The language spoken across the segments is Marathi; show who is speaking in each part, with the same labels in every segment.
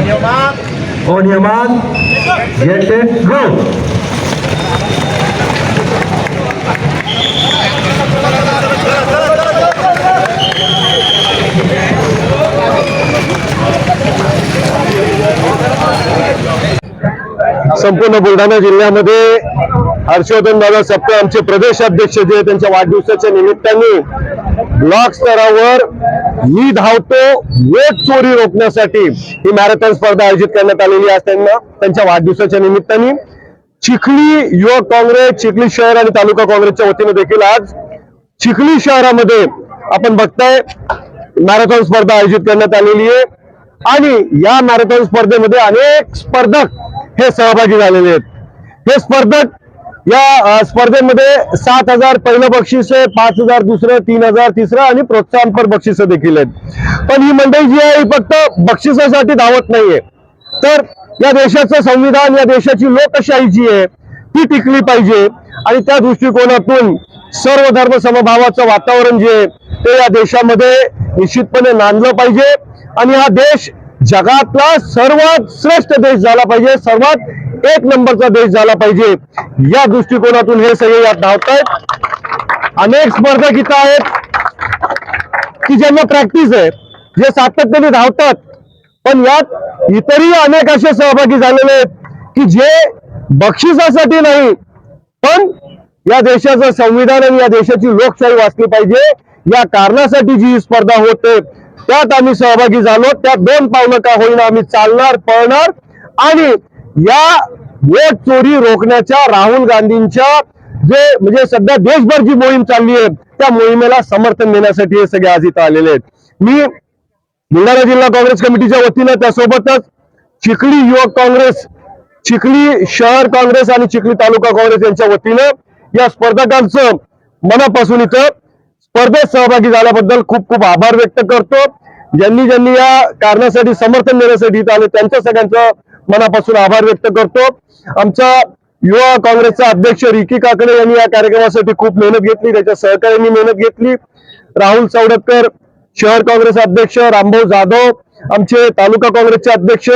Speaker 1: On your mark, get set, go.
Speaker 2: संपूर्ण बुलढाणा जिल्ह्यामध्ये हर्षवर्धन दादा सपकाळ आमचे प्रदेश अध्यक्ष जे त्यांच्या वाढदिवसाच्या निमित्ताने ब्लॉक स्तरावर मी धावतो वोट चोरी रोखण्यासाठी ही मॅरेथॉन स्पर्धा आयोजित करण्यात आलेली आहे। त्यांच्या वाढदिवसाच्या निमित्ताने चिखली युवक काँग्रेस, चिखली शहर आणि तालुका काँग्रेसच्या वतीने देखील आज चिखली शहरामध्ये आपण बघताय मॅरेथॉन स्पर्धा आयोजित करण्यात आलेली आहे आणि या मॅरेथॉन स्पर्धेमध्ये अनेक स्पर्धक हे सहभागी झालेले आहेत। हे स्पर्धक या स्पर्धेमध्ये 7,000 पहिलं बक्षीस आहे, 5,000 दुसरं, 3,000 तिसरं आणि प्रोत्साहनपर बक्षीस देखील आहेत। पण ही मंडळी जी आहे ही फक्त बक्षिसासाठी धावत नाहीये, तर या देशाचं संविधान, या देशाची लोकशाही जी आहे ती टिकली पाहिजे आणि त्या दृष्टिकोनातून सर्व धर्म समभावाचं वातावरण जे आहे ते या देशामध्ये निश्चितपणे नांदलं पाहिजे आणि हा देश जगातला सर्वात श्रेष्ठ देश झाला पाहिजे, सर्वात एक नंबरचा देश झाला पाहिजे, या दृष्टिकोनातून हे सगळे यात धावतायत। अनेक स्पर्धक इथं आहेत की ज्यांना प्रॅक्टिस आहे, जे सातत्याने धावतात, पण यात इतरही अनेक असे सहभागी झालेले आहेत की जे बक्षिसासाठी नाही पण या देशाचं संविधान आणि या देशाची लोकशाही वाचली पाहिजे या कारणासाठी जी स्पर्धा होते त्यात आम्ही सहभागी झालो। त्यात 2 पावलं का होईना आम्ही चालणार, पळणार आणि या वोट चोरी रोखण्याच्या राहुल गांधींच्या जे म्हणजे सध्या देशभर जी मोहीम चालली आहे त्या मोहिमेला समर्थन देण्यासाठी हे सगळे आज इथं आलेले आहेत। मी बुलढाणा जिल्हा काँग्रेस कमिटीच्या वतीनं त्यासोबतच चिखली युवक काँग्रेस, चिखली शहर काँग्रेस आणि चिखली तालुका काँग्रेस यांच्या वतीनं या स्पर्धकांचं मनापासून इथं स्पर्धेत सहभागी झाल्याबद्दल खूप खूप आभार व्यक्त करतो। ज्यांनी ज्यांनी या कारणासाठी समर्थन देण्यासाठी इथं आले त्यांच्या सगळ्यांचं मनापासून आभार व्यक्त करतो। आमचा युवा काँग्रेसचा अध्यक्ष रिकी काकडे यांनी या कार्यक्रमासाठी खूप मेहनत घेतली, त्याच्या सहकार्यांनी मेहनत घेतली। राहुल चौडतकर शहर काँग्रेस अध्यक्ष, रामभाऊ जाधव आमचे तालुका काँग्रेसचे अध्यक्ष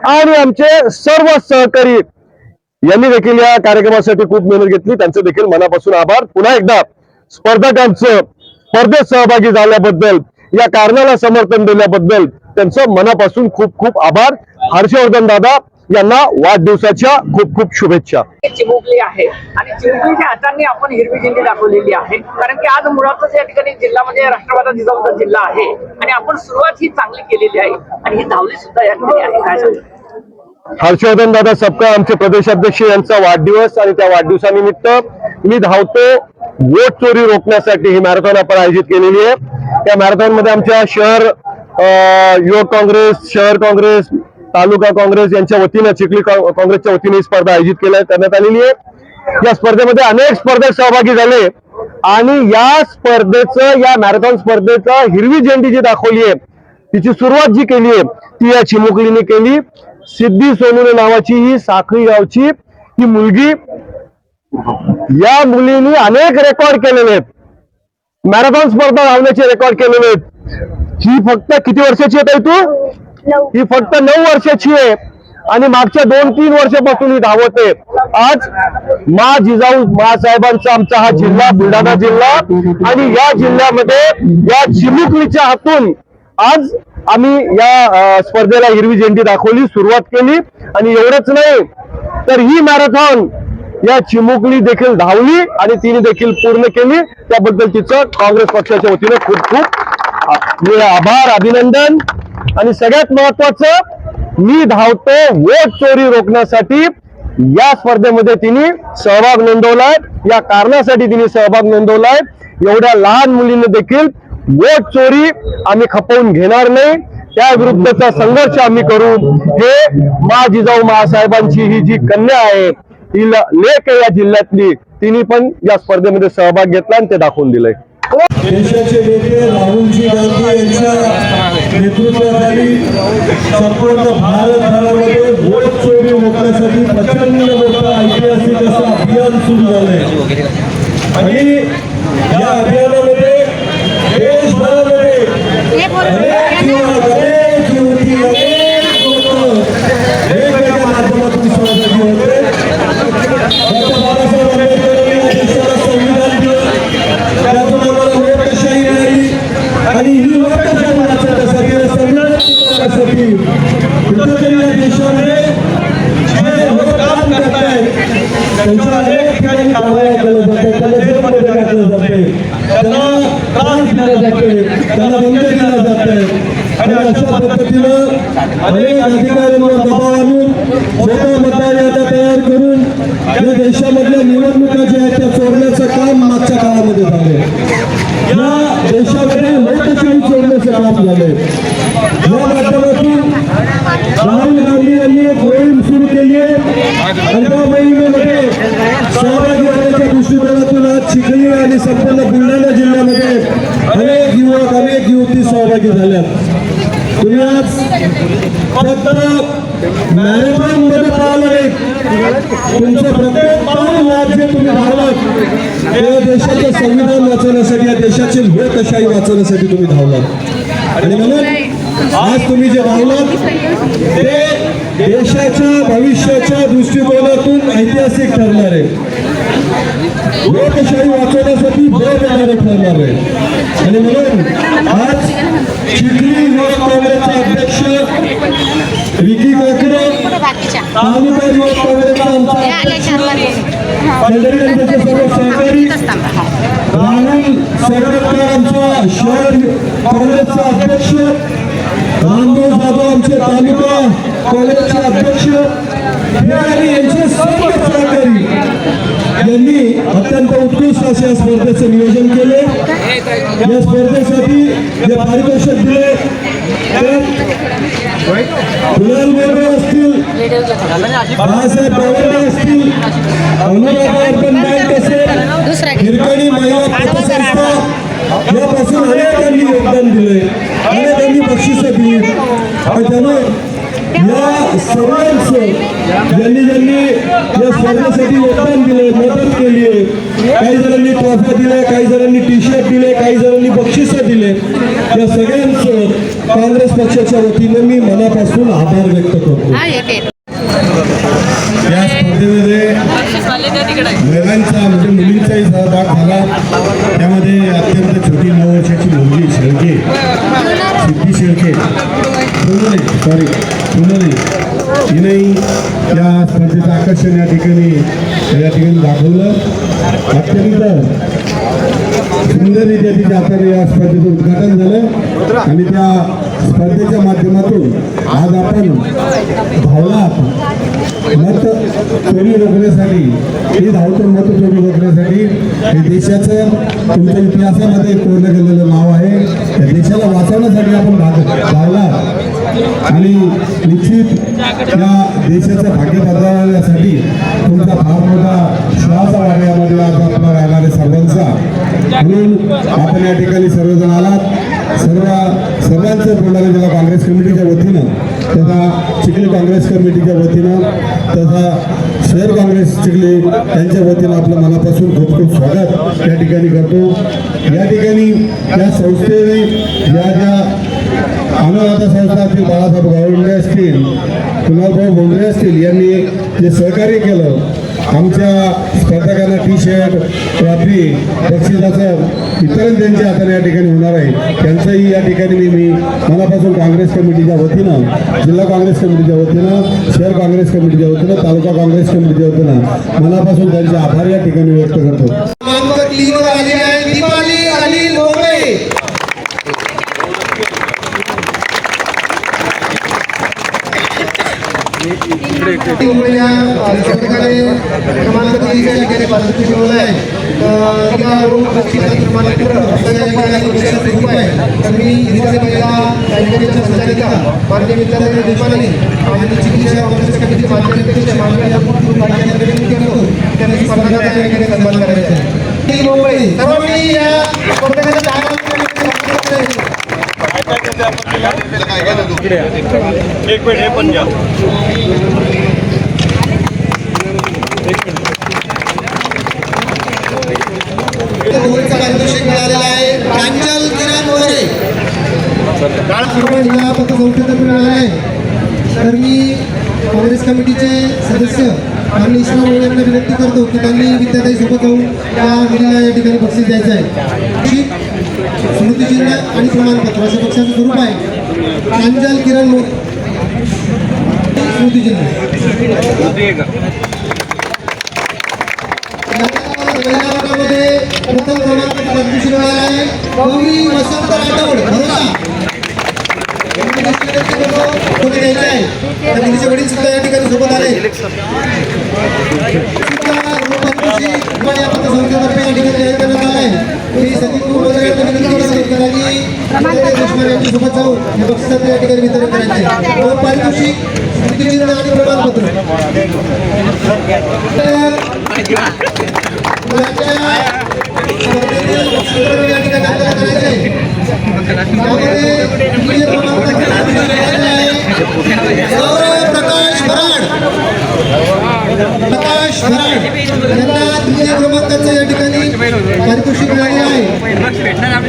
Speaker 2: आणि आमचे सर्व सहकारी यांनी देखील या कार्यक्रमासाठी खूप मेहनत घेतली, त्यांचे देखील मनापासून आभार। पुन्हा एकदा स्पर्धकांचं स्पर्धेत सहभागी झाल्याबद्दल, या कारणाला समर्थन दिल्याबद्दल त्यांचं मनापासून खूप खूप आभार। हर्षवर्धन दादा यांना वाढदिवसाच्या खूप खूप शुभेच्छा।
Speaker 3: चिमुकली आहे आणि चिमुकलीच्या हातांनी आपण हिरवी झेंडी दाखवलेली आहे, कारण की आज मुळातच या ठिकाणी जिल्हा म्हणजे राष्ट्रवादी जिजाऊचा जिल्हा आहे आणि आपण सुरुवात ही चांगली केलेली आहे आणि ही धावली सुद्धा या ठिकाणी आहे। काय सांगतो
Speaker 2: हर्षवर्धन दादा सपकाळ आमचे प्रदेशाध्यक्ष यांचा वाढदिवस आणि त्या वाढदिवसानिमित्त मी धावतो वोट चोरी रोखण्यासाठी ही मॅरेथॉन आपण आयोजित केलेली आहे। या मॅरेथॉन मध्ये आमच्या शहर युवक काँग्रेस, शहर काँग्रेस, तालुका काँग्रेस यांच्या वतीनं चिखली काँग्रेसच्या वतीने ही स्पर्धा आयोजित करण्यात आलेली आहे। या स्पर्धेमध्ये अनेक स्पर्धक सहभागी झाले आणि या स्पर्धेचं, या मॅरेथॉन स्पर्धेचा हिरवी झेंडी जी दाखवली आहे तिची सुरुवात जी केली आहे ती या चिमुकलीने केली। सिद्धी सोनूने नावाची ही साखळी गावची ही मुलगी, या मुलीने अनेक रेकॉर्ड केलेले आहेत, मॅरेथॉन स्पर्धा धावण्याचे रेकॉर्ड केलेले आहेत। ही फक्त किती वर्षाची आहे तू? ही फक्त 9 वर्षाची आहे आणि मागच्या 2-3 वर्षापासून ही धावत आहे। आज मा जिजाऊ साहेबांचा आमचा हा जिल्हा बुलढाणा जिल्हा आणि या जिल्ह्यामध्ये या चिमुकलीच्या हातून आज आम्ही या स्पर्धेला हिरवी झेंडी दाखवली, सुरुवात केली आणि एवढंच नाही तर ही मॅरेथॉन या चिमुकली देखील धावली आणि तिने देखील पूर्ण केली, त्याबद्दल तिचं काँग्रेस पक्षाच्या वतीने खूप खूप आभार, अभिनंदन। आणि सगळ्यात महत्वाचं, मी धावतो वोट चोरी रोखण्यासाठी या स्पर्धेमध्ये तिने सहभाग नोंदवलाय, या कारणासाठी तिने सहभाग नोंदवलाय। एवढ्या लहान मुलीने देखील वोट चोरी आम्ही खपवून घेणार नाही, त्या विरुद्धचा संघर्ष आम्ही करू। हे मा जिजाऊ महासाहेबांची ही जी कन्या आहे, ही लेक आहे या जिल्ह्यातली, तिने पण या स्पर्धेमध्ये सहभाग घेतला आणि ते दाखवून दिलंय।
Speaker 1: देशाचे नेते राहुलजी गांधी यांच्या नेतृत्वाखाली संपूर्ण भारतभरामध्ये वोट चोरी रोखण्यासाठी प्रचंड मोठं ऐतिहासिक असं अभियान सुरू झालंय आणि या अभियानामध्ये देशभरामध्ये अनेक युवक, अनेक युवती, अनेक लोक वतीनं अनेक अधिकाऱ्यांवर दबाव आणून स्वतः मतदार याद्या तयार करून या देशामधल्या निवडणुका ज्या आहेत त्या चोरण्याचं काम मागच्या काळामध्ये झालंय. या देशामध्ये लोकशाही चोरण्याचं काम झालंय. या माध्यमातून राहुल गांधी यांनी एक मोहीम सुरू केली आहे आणि त्या मोहिमेमध्ये सहभागी होण्याच्या दृष्टिकोनातून आज चिखली आणि संपूर्ण बुलढाणा जिल्ह्यामध्ये अनेक युवक अनेक युवती सहभागी झाल्यात. तुम्ही आज फक्त मॅरेथॉन मध्ये पाहिलं नाही, तुमचं प्रत्येक पाऊल आज जे तुम्ही धावलात ते देशाचं संविधान वाचवण्यासाठी, या देशाची लोकशाही वाचवण्यासाठी तुम्ही धावलात. आणि म्हणून आज तुम्ही जे धावलात ते देशाच्या भविष्याच्या दृष्टिकोनातून ऐतिहासिक ठरणार आहे, लोकशाही वाचवण्यासाठी बळ देणारे ठरणार आहे. आणि म्हणून आज चिखली युवक काँग्रेसचे अध्यक्ष विकी काकडे, तालुका युवक काँग्रेसचा आमचा मंडळी आणि त्याचे सर्व सहकारी, राहुल सरडकर आमचा शहर काँग्रेसचा अध्यक्ष, रामभाऊ जाधव आमचे तालुका काँग्रेसचे अध्यक्ष आणि यांचे सर्व सहकारी यांनी अत्यंत उत्कृष्ट अशा स्पर्धेचं नियोजन केले. या स्पर्धेसाठी जे पारितोषिक दिले ते कुणाल मोरे असतील, बाळासाहेब बावडे असतील, अनुराधा अर्बन बँक असेल, हिरकणी महिला पतसंस्था यापासून अनेकांनी योगदान दिले, अनेकांनी बक्षिसं दिली. आणि त्यामुळे या सर्वांचं ज्यांनी या स्पर्धेसाठी योगदान दिले, मदत केली आहे, काही जणांनी ट्रॉफ्या दिल्या, काही जणांनी टी शर्ट दिले, काही जणांनी बक्षिसं दिले, या सगळ्यांचं काँग्रेस पक्षाच्या वतीने मी मनापासून आभार व्यक्त करतो. या स्पर्धेमध्ये महिलांचा म्हणजे मुलींचाही सहभाग झाला. त्यामध्ये अत्यंत छोटी 9 वर्षाची मुलगी शेळके, सिद्धी शेळके, सोनली हिनेही या स्पर्धेचं आकर्षण या ठिकाणी दाखवलं. अत्यंत सुंदररीत्या तिच्या हाताने या स्पर्धेचं उद्घाटन झालं आणि त्या स्पर्धेच्या माध्यमातून आज आपण धावलात मत चोरी रोखण्यासाठी, हे धावतो मत चोरी रोखण्यासाठी. हे देशाचं तुमच्या इतिहासामध्ये कोरलं गेलेलं नाव आहे. त्या देशाला वाचवण्यासाठी आपण धावला आणि निश्चित या देशाचं भाग्य बदलण्यासाठी तुमचा फार मोठा श्वास आहे यामध्ये आज आपला राहणारे सर्वांचा. म्हणून आपण या ठिकाणी सर्वजण आलात. सर्वांचं बोलणारे जिल्हा काँग्रेस कमिटीच्या वतीनं तथा चिखली काँग्रेस कमिटीच्या वतीनं तथा शहर काँग्रेस चिखली यांच्या वतीनं आपलं मनापासून खूप खूप स्वागत या ठिकाणी करतो. या ठिकाणी या संस्थेने ज्या अनुराधा संस्थातील बाळासाहेब गावंडे असतील, कुणालभाऊ भोंगरे असतील यांनी जे सहकार्य केलं, आमच्या स्पर्धकांना टी शर्ट, ट्रॉफी, बक्षिसाचं वितरण त्यांच्या हाताने या ठिकाणी होणार आहे. त्यांचंही या ठिकाणी मी मनापासून काँग्रेस कमिटीच्या वतीनं, जिल्हा काँग्रेस कमिटीच्या वतीनं, शहर काँग्रेस कमिटीच्या वतीनं, तालुका काँग्रेस कमिटीच्या वतीनं मनापासून त्यांचे आभार या ठिकाणी व्यक्त करतो.
Speaker 4: एक मिनिट हे पण घ्या.
Speaker 5: पारितोषिक मिळालेला आहे. प्रांजल किरण मोरे मिळाला आहे. तर मी काँग्रेस कमिटीचे सदस्य आणि इस्लाम यांना विनंती करतो की त्यांनी विद्यार्थी सोबत जाऊन त्या मुलीला या ठिकाणी बक्षीस द्यायचं आहे. स्मृतिचिन्ह आणि प्रमाणपत्र असं पक्षाचं स्वरूप आहे. प्रांजल किरण मोरे स्मृतिचिन्ह. मध्ये प्रथम क्रमांक मिळाला आहे. गौरी वसंत राठोड भरोसा. कोणी द्यायचे आहे तर मुलीचे वडील सुद्धा या ठिकाणी सोबत आले संस्थेतर्फे या ठिकाणी जाहीर करण्यात आलाय की संदीप वगैरे यांची सोबत जाऊन या बक्षिसाचं या ठिकाणी वितरण करायचं आहे पारितोषिक स्मृतिचिन्ह आणि प्रमाणपत्र या ठिकाणी आपल्याला करायचं आहे प्रकाश भराड यांना तृतीय क्रमांकाचं या ठिकाणी पारितोषिक मिळाले आहे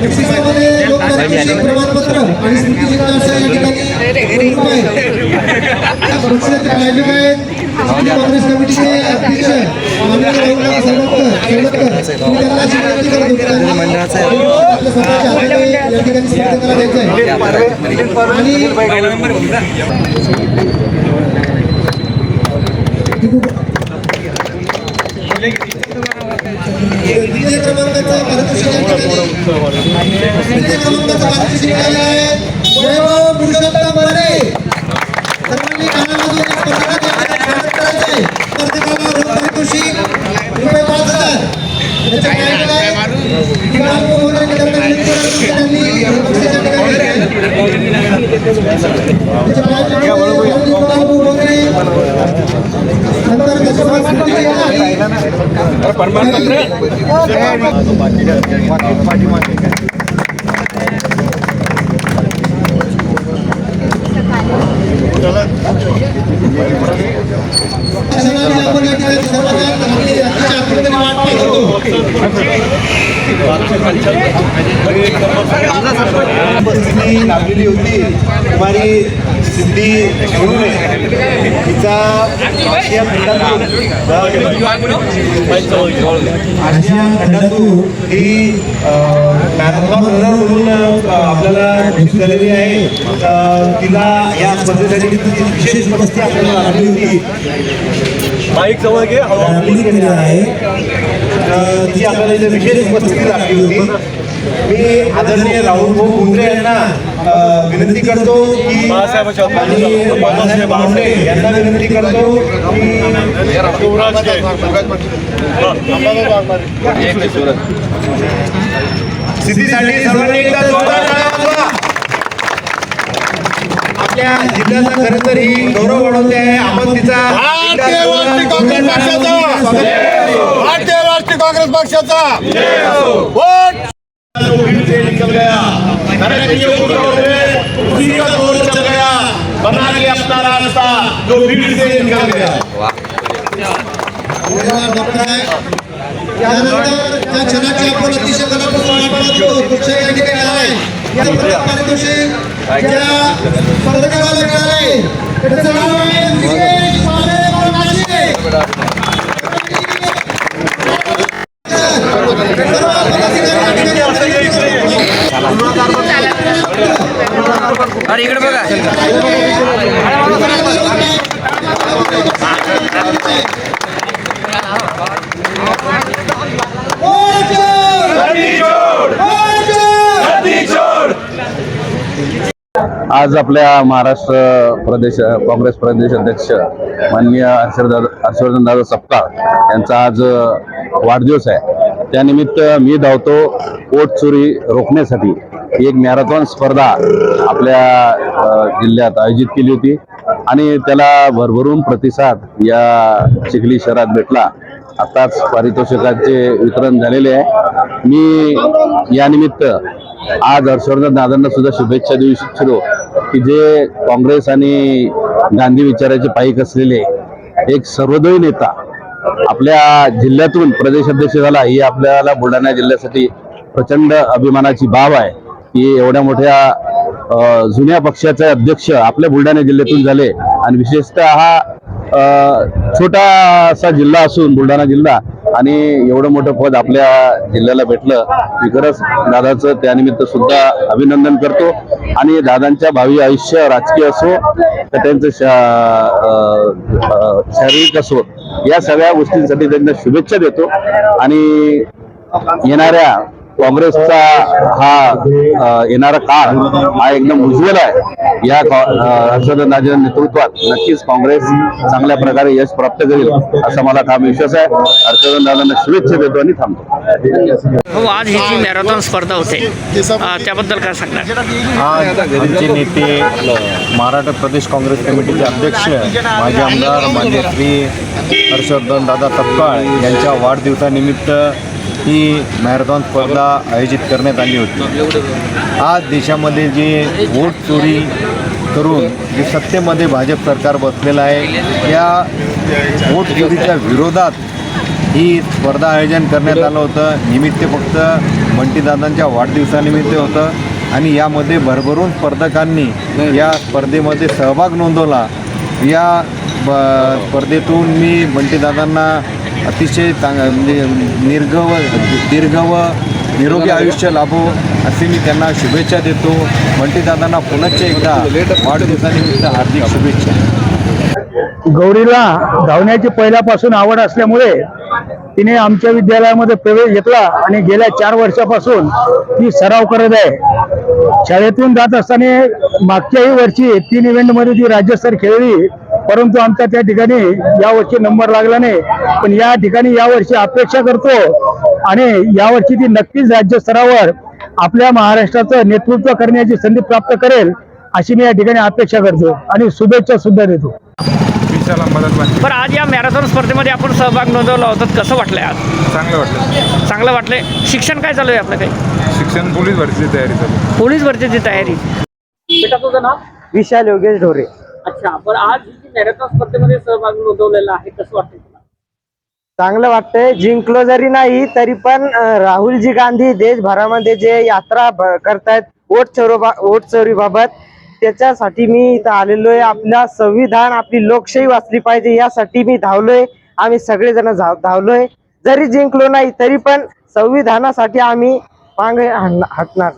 Speaker 5: बक्षिसामध्ये लोक पारितोषिक प्रमाणपत्र आणि स्मृतिचिन्ह असं या ठिकाणी बक्षिसाचे प्रायोजक आहेत काँग्रेस कमिटीचे अध्यक्ष माननीय राहुलराव सरवटकर तुम्ही त्यांना अशी विनंती करत होते आपल्या स्वतःच्या हाताने या ठिकाणी स्पर्धकाला द्यायचं आहे आणि द्वितीय क्रमांकाचं पारितोषिक मिळाले आहे वैभव पुरुषोत्तम बर्डे सर्वांनी कानामधून स्पर्धकाला रोख पारितोषिक रुपये 5,000 त्याच्या प्रायोजक आहेत विकास मोहन त्यांना विनंती करत त्यांनी बक्षिसाच्या ठिकाणी त्याच्या प्रायोजक विकास मोहन नंतर दशमा स्मृतिचिन्ह आपण या ठिकाणी सर्वजण आपली अतिशय आत्मीयतेने वाट पाहत होतो
Speaker 4: लावलेली होती कुमारी सिद्धी म्हणून तिचा आशिया खंडातून ही मॅरेथॉन रनर म्हणून आपल्याला घोषित झालेली आहे तिला या स्पर्धेसाठी विशेष उपस्थिती आपल्याला लाभली होती माईक जवळ घे आहे ती आपल्याला इथे विशेष उपस्थिती लाभली होती मी आदरणीय राहुल भाऊ मुंद्रे यांना विनंती करतो की आणि बाळासाहेब बावडे यांना विनंती करतो की सिद्धीसाठी सर्वांनी एकदा जोरदार टाळ्या वाजवा. आपल्या जिल्ह्याचा खरं तर ही गौरव वाढवते आहे आपण तिचा
Speaker 6: भारतीय राष्ट्रीय काँग्रेस पक्षाचा वोट
Speaker 4: भीड़ से निकल गया तरक्की उसी का दौर चल गया बना के अपना रास्ता जो भीड़ से निकल गया
Speaker 5: त्यानंतर त्या क्षणाची आपण अतिशय कलापूर्ण वाट पाहतो पक्ष या ठिकाणी आलाय या पारितोषिक ज्या स्पर्धकाला मिळालंय त्याचं नाव आहे विशेष महादेव नाशिके.
Speaker 7: अरे इकडे बघा
Speaker 2: आज आपल्या महाराष्ट्र प्रदेश काँग्रेस प्रदेश अध्यक्ष माननीय हर्षवर्धन दादा सपकाळ यांचा आज वाढदिवस आहे. त्यानिमित्त मी धावतो वोट चोरी रोखण्यासाठी एक मॅरेथॉन स्पर्धा आपल्या जिल्ह्यात आयोजित केली होती आणि त्याला भरभरून प्रतिसाद या चिखली शहरात भेटला. आताच पारितोषिकाचे वितरण झालेले आहे. मी यानिमित्त आज हर्षवर्धन दादांना सुद्धा शुभेच्छा देऊ इच्छितो की जे काँग्रेस आणि गांधी विचाराचे पाईक असलेले एक सर्वोदयी नेता आपल्या जिल्ह्यातून प्रदेशाध्यक्ष झाला ही आपल्याला बुलढाणा जिल्ह्यासाठी प्रचंड अभिमानाची बाब आहे की एवढ्या मोठ्या जुन्या पक्षाचे अध्यक्ष आपल्या बुलढाणा जिल्ह्यातून झाले आणि विशेषतः हा छोटासा जिल्हा असून बुलढाणा जिल्हा आणि एवढं मोठं पद आपल्या जिल्ह्याला भेटलं. मी खरंच दादाचं त्यानिमित्त सुद्धा अभिनंदन करतो आणि दादांच्या भावी आयुष्य राजकीय असो तर त्यांचं शारीरिक असो या सगळ्या गोष्टींसाठी त्यांना शुभेच्छा देतो आणि येणाऱ्या काँग्रेसचा हा येणारा काळ हा एकदम उज्ज्वल आहे. या हर्षवर्धन दादांच्या नेतृत्वात नक्कीच काँग्रेस चांगल्या प्रकारे यश प्राप्त करेल असा मला ठाम विश्वास आहे. हर्षवर्धन दादांना शुभेच्छा देतो आणि थांबतो.
Speaker 3: हो, आज ही जी मॅरेथॉन स्पर्धा होते त्याबद्दल काय सांगणार?
Speaker 8: आज आमचे नेते महाराष्ट्र प्रदेश काँग्रेस कमिटीचे अध्यक्ष माजी आमदार मान्य श्री हर्षवर्धन दादा तत्काळ यांच्या वाढदिवसानिमित्त ही मॅरेथॉन स्पर्धा आयोजित करण्यात आली होती. आज देशामध्ये जे वोट चोरी करून जे सत्तेमध्ये भाजप सरकार बसलेलं आहे त्या वोट चोरीच्या विरोधात ही स्पर्धा आयोजन करण्यात आलं होतं. निमित्त फक्त बंटीदादांच्या वाढदिवसानिमित्त होतं आणि यामध्ये भरभरून स्पर्धकांनी या स्पर्धेमध्ये सहभाग नोंदवला. या स्पर्धेतून मी बंटीदादांना अतिशय म्हणजे दीर्घ व निरोगी आयुष्य लाभो असे मी त्यांना शुभेच्छा देतो. बंटीदादांना पुनश्च एकदा वाढदिवसानिमित्त हार्दिक शुभेच्छा.
Speaker 9: गौरीला धावण्याची पहिल्यापासून आवड असल्यामुळे तिने आमच्या विद्यालयामध्ये प्रवेश घेतला आणि गेल्या 4 वर्षापासून ती सराव करत आहे. शाळेतून जात असताना मागच्याही वर्षी 3 इव्हेंटमध्ये ती राज्यस्तर खेळली, परंतु आमचा त्या ठिकाणी यावर्षी नंबर लागला नाही. पण या ठिकाणी यावर्षी अपेक्षा करतो आणि यावर्षी ती नक्कीच राज्यस्तरावर आपल्या महाराष्ट्राचं नेतृत्व करण्याची संधी प्राप्त करेल अशी मी या ठिकाणी अपेक्षा करतो आणि शुभेच्छा सुद्धा देतो.
Speaker 3: बरं, आज या मॅरेथॉन स्पर्धेमध्ये आपण सहभाग नोंदवला होता, कसं वाटलंय आज?
Speaker 10: चांगलं वाटलं.
Speaker 3: चांगलं वाटलंय. शिक्षण काय चालू आहे आपलं? काही
Speaker 10: शिक्षण पोलीस भरतीची तयारी चालू.
Speaker 3: पोलीस भरतीची तयारी. बेटा, तुझं नाव?
Speaker 9: विशाल योगेश ढोरे.
Speaker 3: अच्छा, पण आज जी मॅरेथॉन स्पर्धेमध्ये सहभाग नोंदवलेला आहे, कसं वाटतंय तुला?
Speaker 9: चांगलं वाटतंय. जिंकलो जरी नाही तरी पण राहुलजी गांधी देशभरामध्ये जे यात्रा करतायत वोट चोरीबाबत, त्याच्यासाठी मी इथं आलेलो आहे. आपला संविधान, आपली लोकशाही वाचली पाहिजे यासाठी मी धावलोय. आम्ही सगळेजण धावलोय. जरी जिंकलो नाही तरी पण संविधानासाठी आम्ही मागे हटणार.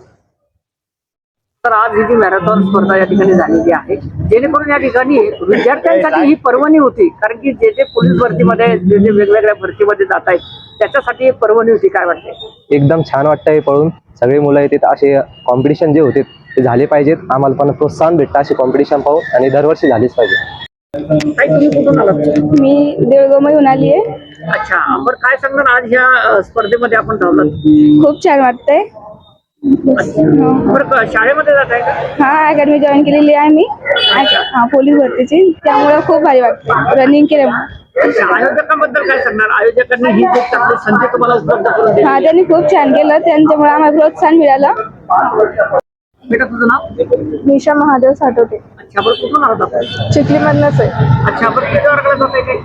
Speaker 3: तर आज ही जी मॅरेथॉन स्पर्धा या ठिकाणी झालेली आहे, जेणेकरून या ठिकाणी विद्यार्थ्यांसाठी ही पर्वणी होती. कारण की जे पोलीस भरतीमध्ये जे वेगवेगळ्या भरतीमध्ये जात आहेत त्याच्यासाठी ही पर्वणी होती. काय वाटते?
Speaker 11: एकदम छान वाटतंय पळून. सगळे मुलं येतात. असे कॉम्पिटिशन जे होते ते झाले पाहिजेत. आम्हाला पण प्रोत्साहन भेटतं असे कॉम्पिटिशन पाहून आणि दरवर्षी झालीच पाहिजे.
Speaker 3: तुम्ही कुठून आलात?
Speaker 12: मी देळगावमधून आली आहे.
Speaker 3: अच्छा, बरं, काय सांगणार आज ह्या स्पर्धेमध्ये आपण धावलात?
Speaker 12: खूप छान वाटतंय.
Speaker 3: बरं, शाळेमध्ये जात आहे का?
Speaker 12: हा, अकॅडमी जॉईन केलेली आहे मी. हा, पोलीस भरतीची. त्यामुळे खूप भारी वाटतं रनिंग केल्यामुळे.
Speaker 3: आयोजकांबद्दल काय सांगणार? आयोजकांनी ही खूप चांगली संधी तुम्हाला उपलब्ध करून दिली.
Speaker 12: हा, त्यांनी खूप छान केलं. त्यांच्यामुळे आम्हाला प्रोत्साहन मिळालं.
Speaker 3: बेटा, तुझं नाव?
Speaker 12: निशा महादेव साठवते.
Speaker 3: अच्छा, बरं, कुठून आलात आपण?
Speaker 12: चिखलीमधनंच आहे.
Speaker 3: अच्छा, बरं, किती वर्गाला जात आहे काही?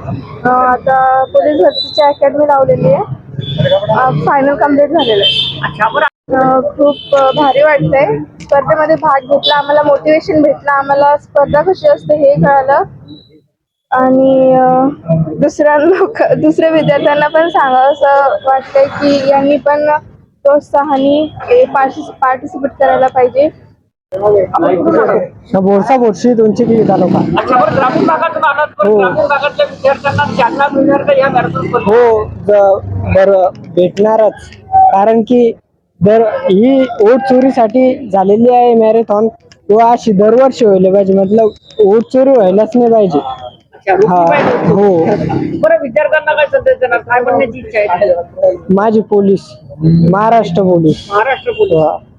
Speaker 12: आता पोलीस भरतीची अकॅडमी लावलेली आहे. फायनल कम्प्लीट झालेलं आहे.
Speaker 3: अच्छा, बरं,
Speaker 12: खूप भारी वाटतंय. स्पर्धेमध्ये भाग घेतला, आम्हाला मोटिवेशन भेटलं, आम्हाला स्पर्धा कशी असते हे कळालं आणि दुसऱ्या विद्यार्थ्यांना पण सांगावं असं वाटतंय की यांनी पण प्रोत्साहाने पार्टिसिपेट करायला पाहिजे.
Speaker 9: बोरसा बोरशी 200 किलो तालुका.
Speaker 3: अच्छा, बरं, ग्रामीण भागातून आलात, पण ग्रामीण भागातल्या विद्यार्थ्यांना चालना मिळणार का या मॅरेथॉन स्पर्धेत?
Speaker 9: हो, बरं भेटणारच. कारण की ही वोट चोरीसाठी झालेली आहे मॅरेथॉन. किंवा अशी दरवर्षी व्हायला पाहिजे. मतलब वोट चोरी व्हायलाच नाही पाहिजे.
Speaker 3: अच्छा, रोखली पाहिजे.
Speaker 9: हो.
Speaker 3: बरं, विद्यार्थ्यांना काय संदेश देणार? काय म्हणण्याची इच्छा आहे?
Speaker 9: माझी police, Maharashtra police.
Speaker 3: Maharashtra police.